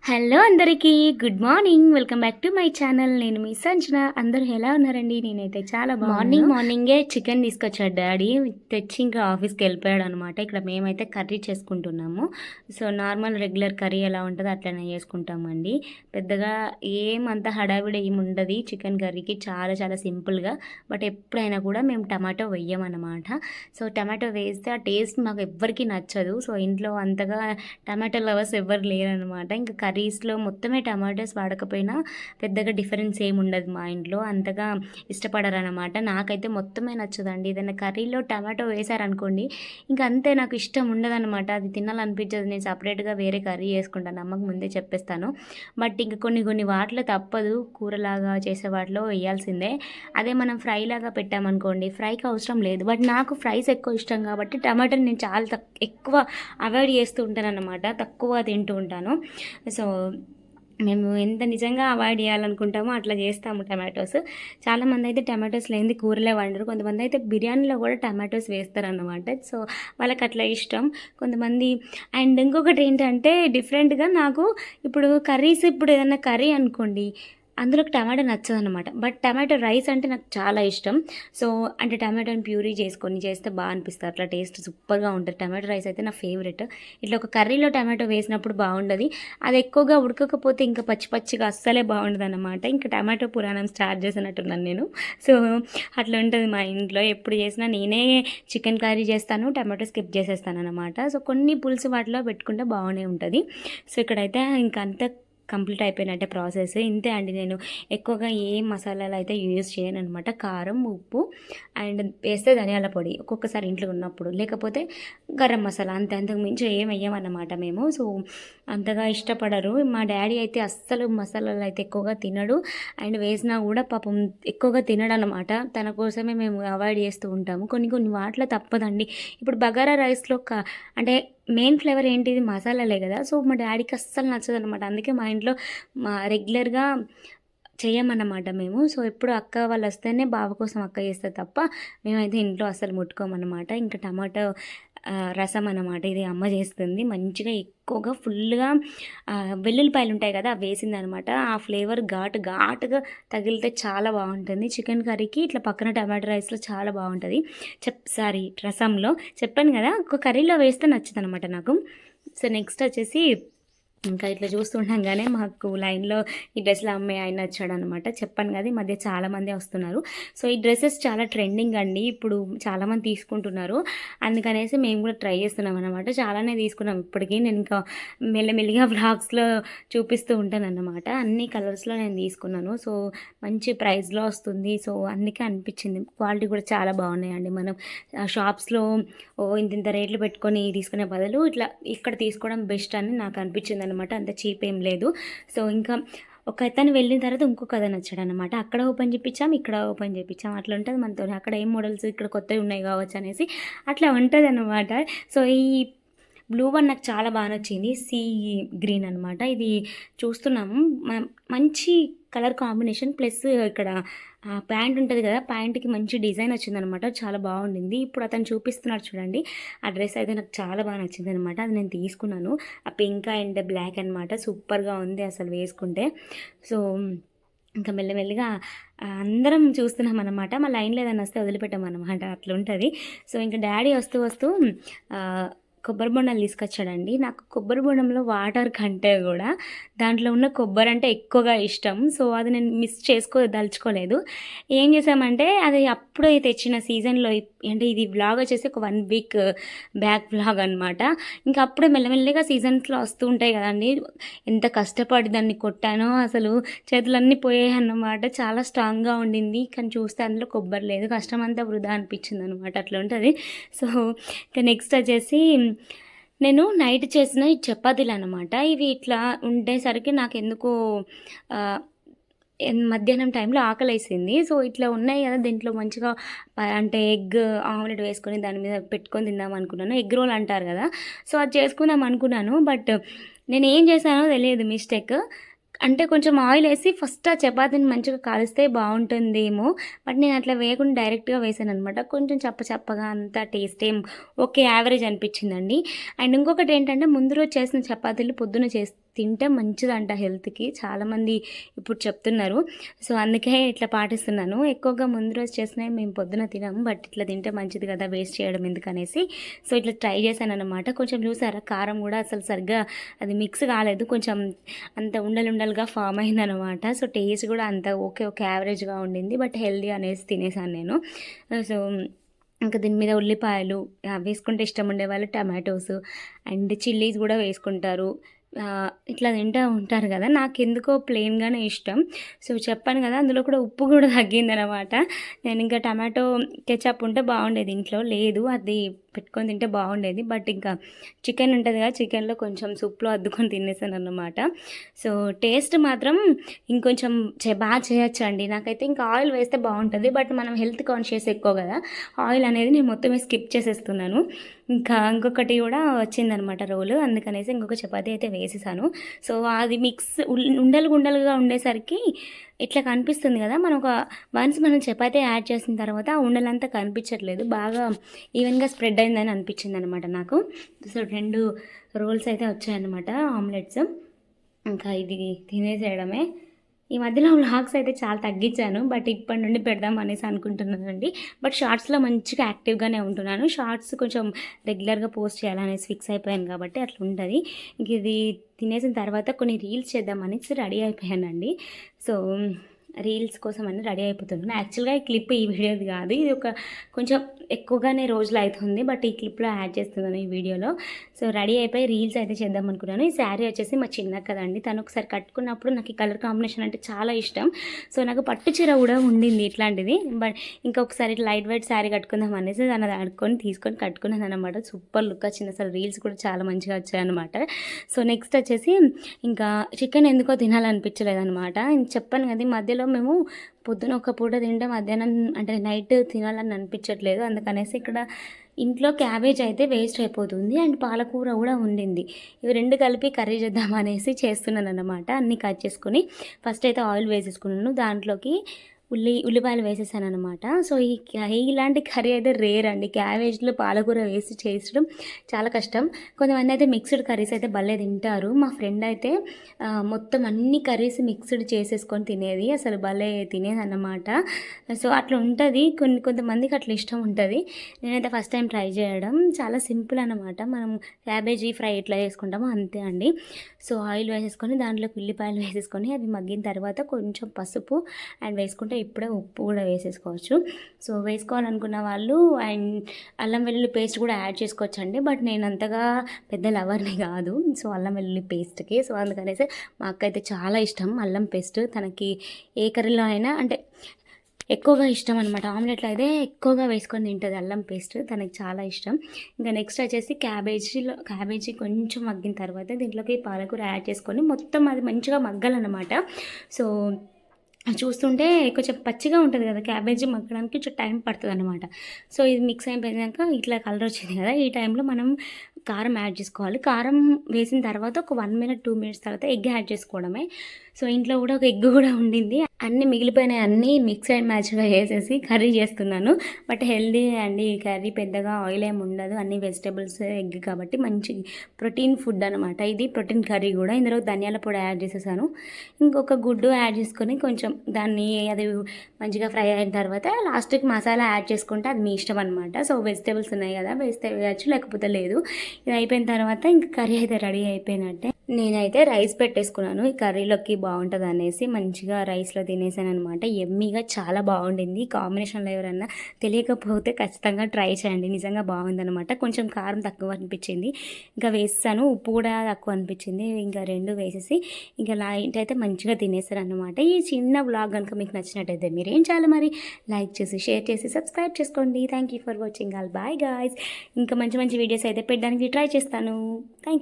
Hello అందరికీ good morning. Welcome back to my channel. నేను మీ సంజన. అందరూ ఎలా ఉన్నారండి? నేనైతే చాలా మార్నింగే చికెన్ తీసుకొచ్చాడు డాడీ. తెచ్చి ఇంకా ఆఫీస్కి వెళ్ళిపోయాడు అనమాట. ఇక్కడ మేమైతే కర్రీ చేసుకుంటున్నాము. సో నార్మల్ రెగ్యులర్ కర్రీ ఎలా ఉంటుందో అట్లనే చేసుకుంటామండి. పెద్దగా ఏమంత హడావిడి ఏమి ఉండదు చికెన్ కర్రీకి. చాలా చాలా సింపుల్గా. బట్ ఎప్పుడైనా కూడా మేము టమాటో వేయమన్నమాట. సో టమాటో వేస్తే ఆ టేస్ట్ మాకు ఎవ్వరికీ నచ్చదు. సో ఇంట్లో అంతగా టమాటో లవర్స్ ఎవ్వరు లేరనమాట. ఇంకా కర్రీస్లో మొత్తమే టమాటోస్ వాడకపోయినా పెద్దగా డిఫరెన్స్ ఏమి ఉండదు మా ఇంట్లో. అంతగా ఇష్టపడరనమాట. నాకైతే మొత్తమే నచ్చదండి. ఏదైనా కర్రీలో టమాటో వేశారనుకోండి ఇంకా అంతే, నాకు ఇష్టం ఉండదన్నమాట. అది తినాలనిపించదు. నేను సపరేట్గా వేరే కర్రీ చేసుకుంటాను. అమ్మకు ముందే చెప్పేస్తాను. బట్ ఇంకా కొన్ని వాటిలో తప్పదు. కూరలాగా చేసే వాటిలో వేయాల్సిందే. అదే మనం ఫ్రై లాగా పెట్టామనుకోండి, ఫ్రైకి అవసరం లేదు. బట్ నాకు ఫ్రైస్ ఎక్కువ ఇష్టం కాబట్టి టమాటోని నేను చాలా ఎక్కువ అవాయిడ్ చేస్తూ ఉంటాను అన్నమాట. తక్కువ తింటూ ఉంటాను. సో మేము ఎంత నిజంగా అవాయిడ్ చేయాలనుకుంటామో అట్లా చేస్తాము టమాటోస్. చాలామంది అయితే టమాటోస్ లేనిది కూరలే వండరు. కొంతమంది అయితే బిర్యానీలో కూడా టమాటోస్ వేస్తారన్నమాట. సో వాళ్ళకి అట్లా ఇష్టం కొంతమంది. అండ్ ఇంకొకటి ఏంటంటే డిఫరెంట్గా నాకు ఇప్పుడు కర్రీస్, ఇప్పుడు ఏదైనా కర్రీ అనుకోండి అందులోకి టమాటో నచ్చదనమాట. బట్ టమాటో రైస్ అంటే నాకు చాలా ఇష్టం. సో అంటే టమాటోని ప్యూరీ చేసుకొని చేస్తే బాగా అనిపిస్తుంది. అట్లా టేస్ట్ సూపర్గా ఉంటుంది. టమాటో రైస్ అయితే నా ఫేవరెట్. ఇట్లా ఒక కర్రీలో టమాటో వేసినప్పుడు బాగుండదు. అది ఎక్కువగా ఉడకకపోతే ఇంకా పచ్చి పచ్చిగా అస్సలే బాగుండదు అనమాట. ఇంకా టమాటో పురాణం స్టార్ట్ చేసినట్టున్నాను నేను. సో అట్లా ఉంటుంది మా ఇంట్లో. ఎప్పుడు చేసినా నేనే చికెన్ కర్రీ చేస్తాను, టమాటో స్కిప్ చేసేస్తాను అనమాట. సో కొన్ని పులుసు వాటిలో పెట్టుకుంటే బాగానే ఉంటుంది. సో ఇక్కడైతే ఇంకా అంత కంప్లీట్ అయిపోయినట్టే ప్రాసెస్. ఇంతే అండి. నేను ఎక్కువగా ఏ మసాలాలు అయితే యూజ్ చేయను అనమాట. కారం, ఉప్పు అండ్ వేస్తే ధనియాల పొడి ఒక్కొక్కసారి ఇంట్లో ఉన్నప్పుడు, లేకపోతే గరం మసాలా, అంతకు మించి ఏం వేయమన్నమాట మేము. సో అంతగా ఇష్టపడరు. మా డాడీ అయితే అస్సలు మసాలాలు అయితే ఎక్కువగా తినడు. అండ్ వేసినా కూడా పాపం ఎక్కువగా తినడు అనమాట. తన కోసమే మేము అవాయిడ్ చేస్తూ ఉంటాము. కొన్ని వాటిలో తప్పదండి. ఇప్పుడు బగారా రైస్లో అంటే మెయిన్ ఫ్లేవర్ ఏంటిది? మసాలాలే కదా. సో మా డాడీకి అస్సలు నచ్చదనమాట. అందుకే మా ఇంట్లో రెగ్యులర్గా చేయమన్నమాట మేము. సో ఎప్పుడు అక్క వాళ్ళు వస్తేనే బావ కోసం అక్క చేస్తే తప్ప మేమైతే ఇంట్లో అస్సలు ముట్టుకోమన్నమాట. ఇంకా టమాటో రసం అన్నమాట. ఇది అమ్మ చేస్తుంది. మంచిగా ఎక్కువగా ఫుల్గా వెల్లుల్లిపాయలు ఉంటాయి కదా, అవి వేసిందనమాట. ఆ ఫ్లేవర్ ఘాటుగా తగిలితే చాలా బాగుంటుంది. చికెన్ కర్రీకి ఇట్లా పక్కన టమాటో రైస్లో చాలా బాగుంటుంది. రసంలో చెప్పాను కదా, ఒక కర్రీలో వేస్తే నచ్చుతుంది అనమాట నాకు. సో నెక్స్ట్ వచ్చేసి ఇంకా ఇట్లా చూస్తుండగానే మాకు లైన్లో ఈ డ్రెస్సులు అమ్మే ఆయన వచ్చాడనమాట. చెప్పాను కదా, ఈ మధ్య చాలామంది వస్తున్నారు. సో ఈ డ్రెస్సెస్ చాలా ట్రెండింగ్ అండి. ఇప్పుడు చాలామంది తీసుకుంటున్నారు. అందుకనేసి మేము కూడా ట్రై చేస్తున్నాం అనమాట. చాలానే తీసుకున్నాం ఇప్పటికీ. నేను ఇంకా మెల్లమెల్లిగా వ్లాగ్స్లో చూపిస్తూ ఉంటాను అన్నమాట. అన్ని కలర్స్లో నేను తీసుకున్నాను. సో మంచి ప్రైస్లో వస్తుంది. సో అందుకే అనిపించింది క్వాలిటీ కూడా చాలా బాగున్నాయండి. మనం షాప్స్లో ఇంత రేట్లు పెట్టుకొని తీసుకునే బదులు ఇట్లా ఇక్కడ తీసుకోవడం బెస్ట్ అని నాకు అనిపించింది అనమాట. అంత చీప్ ఏం లేదు. సో ఇంకా ఒక అతను వెళ్ళిన తర్వాత ఇంకొక అతను వచ్చాడు అనమాట. అక్కడ ఓపెన్ చేయించాం, ఇక్కడ ఓపెన్ చేయించాం. అట్లా ఉంటుంది మనతో. అక్కడ ఏం మోడల్స్ ఇక్కడ కొత్తవి ఉన్నాయి కావచ్చు అనేసి అట్లా ఉంటుంది అనమాట. సో ఈ బ్లూ వన్ నాకు చాలా బాగా నచ్చింది. సీ గ్రీన్ అనమాట. ఇది చూస్తున్నాము. మంచి కలర్ కాంబినేషన్. ప్లస్ ఇక్కడ ప్యాంట్ ఉంటుంది కదా, ప్యాంట్కి మంచి డిజైన్ వచ్చిందనమాట. చాలా బాగుండింది. ఇప్పుడు అతను చూపిస్తున్నాడు చూడండి. ఆ డ్రెస్ అయితే నాకు చాలా బాగా నచ్చింది అనమాట. అది నేను తీసుకున్నాను. ఆ పింక్ అండ్ బ్లాక్ అనమాట. సూపర్గా ఉంది అసలు వేసుకుంటే. సో ఇంకా మెల్లమెల్లిగా అందరం చూస్తున్నాం అనమాట. మా లైన్లో ఏదైనా వస్తే వదిలిపెట్టామన్నమాట. అట్లా ఉంటుంది. సో ఇంకా డాడీ వస్తూ కొబ్బరి బొండాలు తీసుకొచ్చాడండి. నాకు కొబ్బరి బొండంలో వాటర్ కంటే కూడా దాంట్లో ఉన్న కొబ్బరి అంటే ఎక్కువగా ఇష్టం. సో అది నేను మిస్ దలుచుకోలేదు. ఏం చేసామంటే అది అప్పుడే తెచ్చిన సీజన్లో, అంటే ఇది వ్లాగ్ వచ్చేసి ఒక 1 వీక్ బ్యాక్ వ్లాగ్ అనమాట. ఇంకా అప్పుడే మెల్లమెల్లిగా సీజన్స్లో వస్తూ ఉంటాయి కదండి. ఎంత కష్టపడి దాన్ని కొట్టానో అసలు చేతులన్నీ పోయాయి అన్నమాట. చాలా స్ట్రాంగ్గా ఉండింది. కానీ చూస్తే అందులో కొబ్బరి లేదు. కష్టం అంతా వృధా అనిపించింది అనమాట. అట్లా ఉంటుంది. సో ఇంకా నెక్స్ట్ వచ్చేసి నేను నైట్ చేసిన ఈ చపాతీలు అనమాట. ఇవి ఇట్లా ఉండేసరికి నాకు ఎందుకో మధ్యాహ్నం టైంలో ఆకలేసింది. సో ఇట్లా ఉన్నాయి కదా, దీంట్లో మంచిగా అంటే ఎగ్ ఆమ్లెట్ వేసుకొని దాని మీద పెట్టుకొని తిందాం అనుకున్నాను. ఎగ్ రోల్ అంటారు కదా, సో అది చేసుకుందాం అనుకున్నాను. బట్ నేను ఏం చేశానో తెలియదు, మిస్టేక్. అంటే కొంచెం ఆయిల్ వేసి ఫస్ట్ ఆ చపాతీని మంచిగా కాలిస్తే బాగుంటుందేమో. బట్ నేను అట్లా వేయకుండా డైరెక్ట్గా వేసాను అనమాట. కొంచెం చప్పగా అంత టేస్ట్ ఏం ఓకే యావరేజ్ అనిపించిందండి. అండ్ ఇంకొకటి ఏంటంటే ముందు రోజు చేసిన చపాతీలు పొద్దున తింటే మంచిదంట హెల్త్కి, చాలామంది ఇప్పుడు చెప్తున్నారు. సో అందుకే ఇట్లా పాటిస్తున్నాను. ఎక్కువగా ముందు రోజు చేసినవి మేము పొద్దున తినము, బట్ ఇట్లా తింటే మంచిది కదా, వేస్ట్ చేయడం ఎందుకనేసి సో ఇట్లా ట్రై చేశాను అనమాట. కొంచెం చూసారా కారం కూడా అసలు సరిగ్గా అది మిక్స్ కాలేదు, కొంచెం అంత ఉండలుగా ఫామ్ అయిందనమాట. సో టేస్ట్ కూడా అంత ఓకే ఓకే యావరేజ్గా ఉండింది, బట్ హెల్దీ అనేసి తినేసాను నేను. సో ఇంకా దీని మీద ఉల్లిపాయలు వేసుకుంటే ఇష్టం ఉండేవాళ్ళు టమాటోస్ అండ్ చిల్లీస్ కూడా వేసుకుంటారు. ఇట్లా తింటూ ఉంటారు కదా, నాకెందుకో ప్లెయిన్గానే ఇష్టం. సో చెప్పాను కదా, అందులో కూడా ఉప్పు కూడా తగ్గిందనమాట. నేను ఇంకా టమాటో కెచప్ ఉంటే బాగుండేది, ఇంట్లో లేదు, అది పెట్టుకొని తింటే బాగుండేది. బట్ ఇంకా చికెన్ ఉంటుంది కదా, చికెన్లో కొంచెం సూప్లో అద్దుకొని తినేసాను అన్నమాట. సో టేస్ట్ మాత్రం ఇంకొంచెం బాగా చేయొచ్చు అండి. నాకైతే ఇంకా ఆయిల్ వేస్తే బాగుంటుంది, బట్ మనం హెల్త్ కాన్షియస్ ఎక్కువ కదా, ఆయిల్ అనేది నేను మొత్తమే స్కిప్ చేసేస్తున్నాను. ఇంకా ఇంకొకటి కూడా వచ్చిందనమాట రోలు, అందుకనేసి ఇంకొక చపాతీ అయితే వేసేసాను. సో అది మిక్స్ ఉండలుగా ఉండేసరికి ఇట్లా కనిపిస్తుంది కదా, వన్స్ మనం చపాతీ యాడ్ చేసిన తర్వాత ఆ ఉండలంతా కనిపించట్లేదు, బాగా ఈవెన్గా స్ప్రెడ్ అయిందని అనిపించింది అనమాట నాకు. సో 2 రోల్స్ అయితే వచ్చాయన్నమాట, ఆమ్లెట్స్. ఇంకా ఇది తినేసేయడమే. ఈ మధ్యలో వ్లాగ్స్ అయితే చాలా తగ్గించాను, బట్ ఇప్పటి నుండి పెడదాం అనేసి అనుకుంటున్నానండి. బట్ షార్ట్స్లో మంచిగా యాక్టివ్గానే ఉంటున్నాను, షార్ట్స్ కొంచెం రెగ్యులర్గా పోస్ట్ చేయాలనేసి ఫిక్స్ అయిపోయాను కాబట్టి అట్లా ఉంటుంది. ఇంక ఇది తినేసిన తర్వాత కొన్ని రీల్స్ చేద్దామనేసి రెడీ అయిపోయానండి. సో రీల్స్ కోసం అని రెడీ అయిపోతున్నాను. యాక్చువల్గా ఈ క్లిప్ ఈ వీడియోది కాదు, ఇది ఒక కొంచెం ఎక్కువగానే రోజులు అవుతుంది, బట్ ఈ క్లిప్లో యాడ్ చేస్తున్నాను ఈ వీడియోలో. సో రెడీ అయిపోయి రీల్స్ అయితే చేద్దాం అనుకున్నాను. ఈ శారీ వచ్చేసి మా చిన్న కదండి, తను ఒకసారి కట్టుకున్నప్పుడు నాకు ఈ కలర్ కాంబినేషన్ అంటే చాలా ఇష్టం. సో నాకు పట్టు చీర కూడా ఉండింది ఇట్లాంటిది, బట్ ఇంకొకసారి లైట్ వెయిట్ శారీ కట్టుకుందాం అనేసి దాన్ని తీసుకొని కట్టుకున్నాను అనమాట. సూపర్ లుక్ వచ్చింది, అసలు రీల్స్ కూడా చాలా మంచిగా వచ్చాయన్నమాట. సో నెక్స్ట్ వచ్చేసి ఇంకా చికెన్ ఎందుకో తినాలనిపించలేదు అనమాట. చెప్పాను కదా, మధ్యలో మేము పొద్దున ఒక పూట తింటే మధ్యాహ్నం అంటే నైట్ తినాలని అనిపించట్లేదు, అందుకనేసి ఇక్కడ ఇంట్లో క్యాబేజ్ అయితే వేస్ట్ అయిపోతుంది అండ్ పాలకూర కూడా ఉండింది. ఇవి 2 కలిపి కర్రీ చేద్దామనేసి చేస్తున్నాను అనమాట. అన్నీ కట్ చేసుకొని ఫస్ట్ అయితే ఆయిల్ వేసేసుకున్నాను, దాంట్లోకి ఉల్లిపాయలు వేసేసాను అనమాట. సో ఇలాంటి కర్రీ అయితే రేర్ అండి, క్యాబేజ్లో పాలకూర వేసి చేసడం చాలా కష్టం. కొంతమంది అయితే మిక్స్డ్ కర్రీస్ అయితే భలే తింటారు. మా ఫ్రెండ్ అయితే మొత్తం అన్ని కర్రీస్ మిక్స్డ్ చేసేసుకొని తినేది, అసలు భలే తినేది అన్నమాట. సో అట్లా ఉంటుంది, కొంతమందికి అట్లా ఇష్టం ఉంటుంది. నేనైతే ఫస్ట్ టైం ట్రై చేయడం, చాలా సింపుల్ అనమాట. మనం క్యాబేజీ ఫ్రై ఎట్లా చేసుకుంటామో అంతే అండి. సో ఆయిల్ వేసేసుకొని దాంట్లోకి ఉల్లిపాయలు వేసేసుకొని అవి మగ్గిన తర్వాత కొంచెం పసుపు అండ్ వేసుకుంటే ఇప్పుడే ఉప్పు కూడా వేసేసుకోవచ్చు. సో వేసుకోవాలనుకున్న వాళ్ళు అండ్ అల్లం వెల్లుల్లి పేస్ట్ కూడా యాడ్ చేసుకోవచ్చు అండి, బట్ నేను అంతగా పెద్ద లవర్ని కాదు సో అల్లం వెల్లుల్లి పేస్ట్కి. సో అందుకనేసి మా అక్క అయితే చాలా ఇష్టం అల్లం పేస్ట్, తనకి ఏ కర్రీలో అయినా అంటే ఎక్కువగా ఇష్టం అనమాట. ఆమ్లెట్లో అయితే ఎక్కువగా వేసుకొని తింటుంది అల్లం పేస్ట్, తనకి చాలా ఇష్టం. ఇంకా నెక్స్ట్ వచ్చేసి క్యాబేజీ కొంచెం మగ్గిన తర్వాత దీంట్లోకి పాలకూర యాడ్ చేసుకొని మొత్తం అది మంచిగా మగ్గాలన్నమాట. సో చూస్తుంటే కొంచెం పచ్చిగా ఉంటుంది కదా, క్యాబేజీ మగ్గడానికి కొంచెం టైం పడుతుంది అనమాట. సో ఇది మిక్స్ అయిపోయాక ఇట్లా కలర్ వచ్చింది కదా, ఈ టైంలో మనం కారం యాడ్ చేసుకోవాలి. కారం వేసిన తర్వాత ఒక 1 minute 2 minutes తర్వాత ఎగ్ యాడ్ చేసుకోవడమే. సో ఇంట్లో కూడా ఒక ఎగ్ కూడా ఉండింది, అన్నీ మిగిలిపోయినాయి, అన్నీ మిక్స్ అండ్ మ్యాచ్గా వేసేసి కర్రీ చేస్తున్నాను. బట్ హెల్దీ అండి ఈ కర్రీ, పెద్దగా ఆయిల్ ఏమి ఉండదు, అన్ని వెజిటేబుల్స్ ఎగ్ కాబట్టి మంచి ప్రోటీన్ ఫుడ్ అనమాట. ఇది ప్రోటీన్ కర్రీ కూడా. ఇందులో ధనియాల పొడి యాడ్ చేసేసాను, ఇంకొక గుడ్డు యాడ్ చేసుకొని కొంచెం దాన్ని అది మంచిగా ఫ్రై అయిన తర్వాత లాస్ట్కి మసాలా యాడ్ చేసుకుంటే అది మీ ఇష్టం అనమాట. సో వెజిటేబుల్స్ ఉన్నాయి కదా, వేస్తే వేయచ్చు లేకపోతే లేదు. ఇది అయిపోయిన తర్వాత ఇంకా కర్రీ అయితే రెడీ అయిపోయినట్టే. నేనైతే రైస్ పెట్టేసుకున్నాను, ఈ కర్రీలోకి బాగుంటుంది అనేసి మంచిగా రైస్లో తినేసాను అనమాట. ఎమ్మీగా చాలా బాగుండింది. కాంబినేషన్లో ఎవరన్నా తెలియకపోతే ఖచ్చితంగా ట్రై చేయండి, నిజంగా బాగుందనమాట. కొంచెం కారం తక్కువ అనిపించింది, ఇంకా వేసాను, ఉప్పు కూడా తక్కువ అనిపించింది, ఇంకా 2 వేసేసి ఇంకా లైట్ అయితే మంచిగా తినేసారు అనమాట. ఈ చిన్న వ్లాగ్ కనుక మీకు నచ్చినట్టయితే మీరు ఏం చేయాలి మరి, లైక్ చేసి షేర్ చేసి సబ్స్క్రైబ్ చేసుకోండి. Thank you for watching all, bye guys. ఇంకా మంచి మంచి వీడియోస్ అయితే పెట్టడానికి ట్రై చేస్తాను. Thank you.